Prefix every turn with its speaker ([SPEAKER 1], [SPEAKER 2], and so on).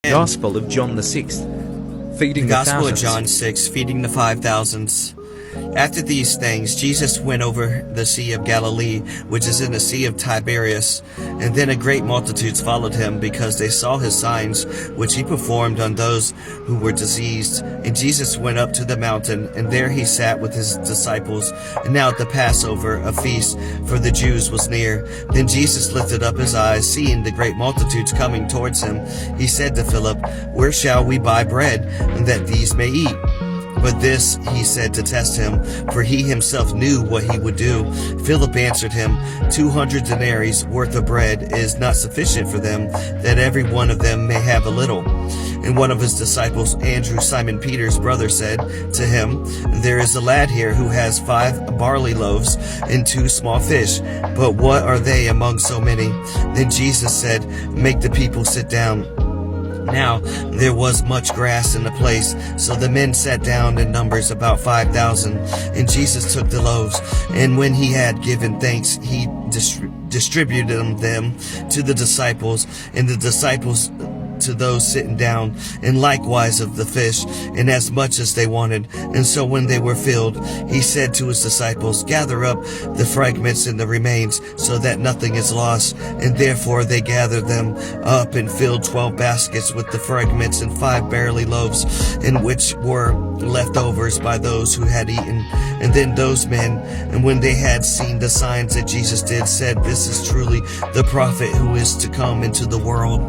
[SPEAKER 1] Gospel of John the 6th, feeding
[SPEAKER 2] The
[SPEAKER 1] the
[SPEAKER 2] Gospel of
[SPEAKER 1] thousands.
[SPEAKER 2] John 6, feeding the 5,000s. After these things, Jesus went over the Sea of Galilee, which is in the Sea of Tiberias. And then a great multitudes followed him, because they saw his signs, which he performed on those who were diseased. And Jesus went up to the mountain, and there he sat with his disciples. And now at the Passover, a feast for the Jews, was near. Then Jesus lifted up his eyes, seeing the great multitudes coming towards him. He said to Philip, "Where shall we buy bread, that these may eat?" But this he said to test him, for he himself knew what he would do. Philip answered him, 200 denarii worth of bread is not sufficient for them, that every one of them may have a little. And one of his disciples, Andrew, Simon Peter's brother, said to him, "There is a lad here who has 5 barley loaves and 2 small fish, but what are they among so many?" Then Jesus said, "Make the people sit down." Now there was much grass in the place, so the men sat down in numbers about 5,000. And Jesus took the loaves, and when he had given thanks, he distributed them to the disciples, and the disciples to those sitting down, and likewise of the fish, and as much as they wanted. And so when they were filled, he said to his disciples, "Gather up the fragments and the remains, so that nothing is lost." And therefore they gathered them up and filled 12 baskets with the fragments and 5 barley loaves, in which were leftovers by those who had eaten. And then those men, and when they had seen the signs that Jesus did, said, "This is truly the prophet who is to come into the world."